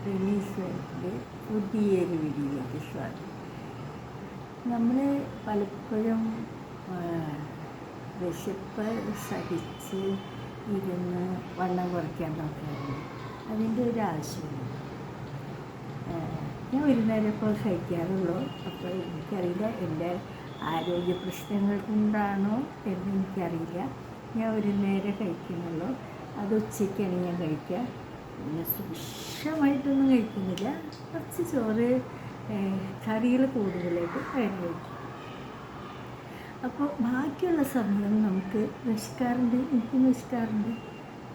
Dennis വേൾഡിൻ്റെ പുതിയൊരു വീഡിയോയിലേക്ക് സ്വാഗതം. നമ്മൾ പലപ്പോഴും വിശപ്പ് സഹിച്ച് ഇരുന്ന് വണ്ണം കുറയ്ക്കാൻ നോക്കാറുണ്ട്. അതിൻ്റെ ഒരു ആവശ്യമില്ല. ഞാൻ ഒരു നേരം ഇപ്പോൾ കഴിക്കാറുള്ളൂ. അപ്പോൾ എനിക്കറിയില്ല എൻ്റെ ആരോഗ്യ പ്രശ്നങ്ങൾ കൊണ്ടാണോ എന്ന് എനിക്കറിയില്ല. ഞാൻ ഒരു നേരം കഴിക്കുന്നുള്ളൂ. അത് ഉച്ചയ്ക്കാണ് ഞാൻ കഴിക്കുക. പിന്നെ സൂക്ഷ്മമായിട്ടൊന്നും കഴിക്കുന്നില്ല. കുറച്ച് ചോറ്, കറികൾ കൂടുതലായിട്ട് കഴിക്കും. അപ്പോൾ ബാക്കിയുള്ള സമയം നമുക്ക് വിശക്കാറുണ്ട്, എനിക്കും വിശക്കാറുണ്ട്.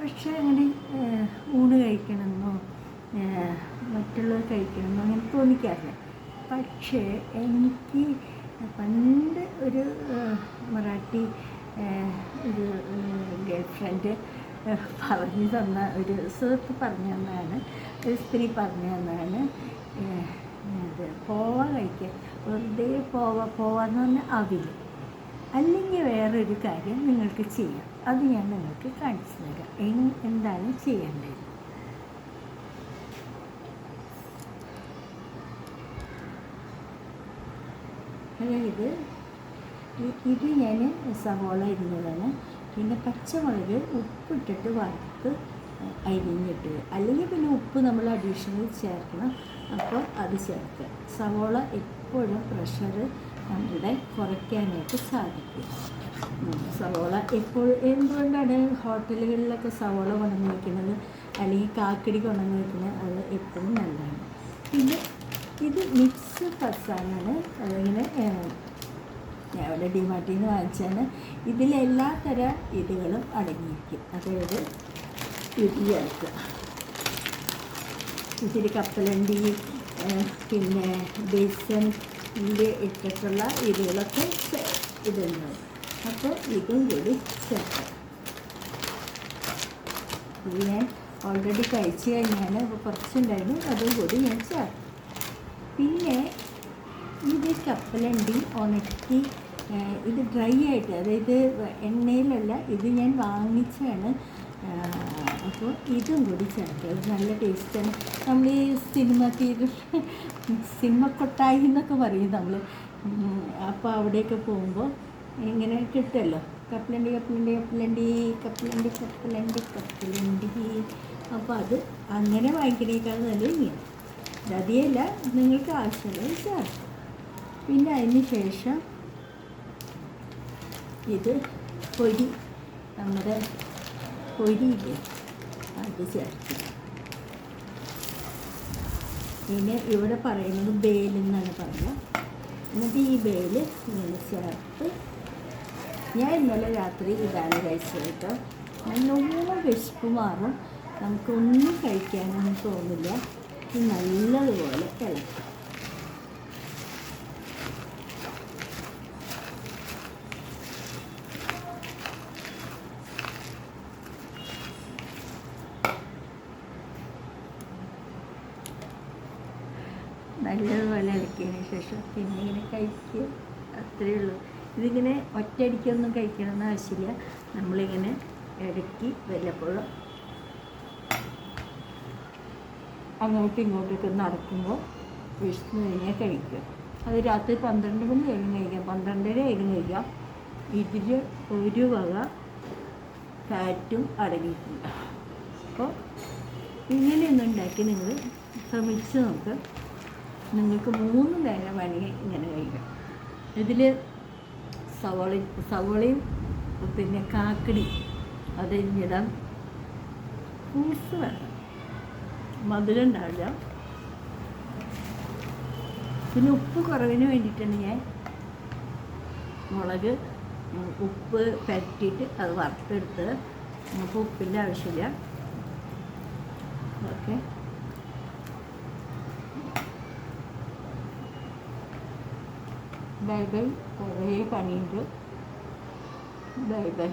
പക്ഷേ അങ്ങനെ ഊണ് കഴിക്കണമെന്നോ മറ്റുള്ളവർ കഴിക്കണമെന്നോ അങ്ങനെ തോന്നിക്കാറില്ല. പക്ഷേ എനിക്ക് പണ്ട് ഒരു മറാഠി ഒരു ഗേൾ ഫ്രണ്ട് പറഞ്ഞു തന്ന, ഒരു സുഹൃത്ത് പറഞ്ഞു തന്നതാണ്, ഒരു സ്ത്രീ പറഞ്ഞു തന്നതാണ്. അത് പോവ കഴിക്കാൻ, വെറുതെ പോവാന്ന് പറഞ്ഞാൽ അവിൽ, അല്ലെങ്കിൽ വേറൊരു കാര്യം നിങ്ങൾക്ക് ചെയ്യാം. അത് ഞാൻ നിങ്ങൾക്ക് കാണിച്ചു തരാം എന്താണ് ചെയ്യേണ്ടത്. അതായത് ഇത് ഞാൻ സവോള അരിഞ്ഞതാണ്. പിന്നെ പച്ചമുളക് ഉപ്പിട്ടിട്ട് വറുത്ത് അരിഞ്ഞിട്ട്, അല്ലെങ്കിൽ പിന്നെ ഉപ്പ് നമ്മൾ അഡീഷണൽ ചേർക്കണം. അപ്പോൾ അത് ചേർക്കുക. സവോള എപ്പോഴും പ്രഷർ നമ്മുടെ കുറയ്ക്കാനായിട്ട് സാധിക്കും. സവോള എന്തുകൊണ്ടാണ് ഹോട്ടലുകളിലൊക്കെ സവോള കൊണ്ടുവന്ന് വയ്ക്കുന്നത്, അല്ലെങ്കിൽ കാക്കടി കൊണ്ടുവന്ന് വയ്ക്കുന്നത്? അത് എപ്പോഴും നല്ലതാണ്. പിന്നെ ഇത് മിക്സ് പസാനാണ്. അതിങ്ങനെ ഞാൻ ഇവിടെ ഡിമാർട്ടിൽ നിന്ന് വാങ്ങിച്ചാണ്. ഇതിലെല്ലാ തരം ഇതുകളും അടങ്ങിയിരിക്കും. അതായത് ഇത് ചേർക്കുക, ഇത്തിരി കപ്പലണ്ടി, പിന്നെ ബേസൻ ഇട്ടിട്ടുള്ള ഇതുകളൊക്കെ ഇതുണ്ടാവും. അപ്പോൾ ഇതും കൂടി ചേർക്കാം. ഇത് ഞാൻ ഓൾറെഡി കഴിച്ച് കഴിഞ്ഞാൽ അപ്പോൾ കുറച്ചുണ്ടായിരുന്നു, അതും കൂടി ഞാൻ ചേർക്കും. പിന്നെ ഇത് കപ്പലണ്ടി ഉണക്കി, ഇത് ഡ്രൈ ആയിട്ട്, അതായത് എണ്ണയിലല്ല, ഇത് ഞാൻ വാങ്ങിച്ചാണ്. അപ്പോൾ ഇതും കൂടി ചേർക്കുക. ഇത് നല്ല ടേസ്റ്റാണ്. നമ്മൾ ഈ സിനിമ കൊട്ടായി എന്നൊക്കെ പറയും നമ്മൾ. അപ്പോൾ അവിടെയൊക്കെ പോകുമ്പോൾ ഇങ്ങനെ കിട്ടുമല്ലോ, കപ്പലണ്ടി. അപ്പോൾ അത് അങ്ങനെ വാങ്ങിക്കണേക്കാൾ നല്ല ഇങ്ങനെ അതിയല്ല, നിങ്ങൾക്ക് ആവശ്യമുള്ളത് ചേർക്കും. പിന്നെ അതിന് ശേഷം ഇത് നമ്മുടെ പൊരിയില്ലേ, അത് ചേർക്കും. പിന്നെ ഇവിടെ പറയുന്നത് ബേലെന്നാണ് പറയുക. എന്നിട്ട് ഈ ബേല് ഇങ്ങനെ ചേർത്ത്, ഞാൻ ഇന്നലെ രാത്രി ഇതാണ് കഴിച്ചത് കേട്ടോ. നല്ലോണം വിശപ്പ് മാറും, നമുക്കൊന്നും കഴിക്കാനൊന്നും തോന്നില്ല. ഇത് നല്ലതുപോലെ ഇളക്കും. നല്ലതുപോലെ ഇളക്കിയതിന് ശേഷം പിന്നെ ഇങ്ങനെ കഴിക്കുക, അത്രയേ ഉള്ളൂ. ഇതിങ്ങനെ ഒറ്റയടിക്കൊന്നും കഴിക്കണമെന്ന് ആവശ്യമില്ല. നമ്മളിങ്ങനെ ഇടയ്ക്ക് വല്ലപ്പോഴും അങ്ങോട്ടും ഇങ്ങോട്ടൊക്കെ നടക്കുമ്പോൾ വിശന്ന് കഴിഞ്ഞാൽ കഴിക്കുക. അത് രാത്രി 12 മണി ആയാലും കഴിക്കാം, 12:30 ആയാലും കഴിക്കാം. ഇതിൽ ഒരു വക ഫാറ്റും അടങ്ങിയിട്ടില്ല. അപ്പോൾ ഇങ്ങനെയൊന്നും ഉണ്ടാക്കി നിങ്ങൾ ശ്രമിച്ച് നോക്കുക. നിങ്ങൾക്ക് 3 നേരം വേണമെങ്കിൽ ഇങ്ങനെ കഴിക്കാം. ഇതിൽ സവോളയും പിന്നെ കാക്കടി അതരിഞ്ഞിടാം. ഫ്രൂട്ട്സ് വേണം, മധുരം ഉണ്ടാവില്ല. പിന്നെ ഉപ്പ് കുറവിന് വേണ്ടിയിട്ടാണ് ഞാൻ മുളക് ഉപ്പ് പരട്ടിയിട്ട് അത് വറുത്തെടുത്തത്. നമുക്ക് ഉപ്പിൻ്റെ ആവശ്യമില്ല. Okay, bye bye. കുറേ പണിയുണ്ട്. Bye bye.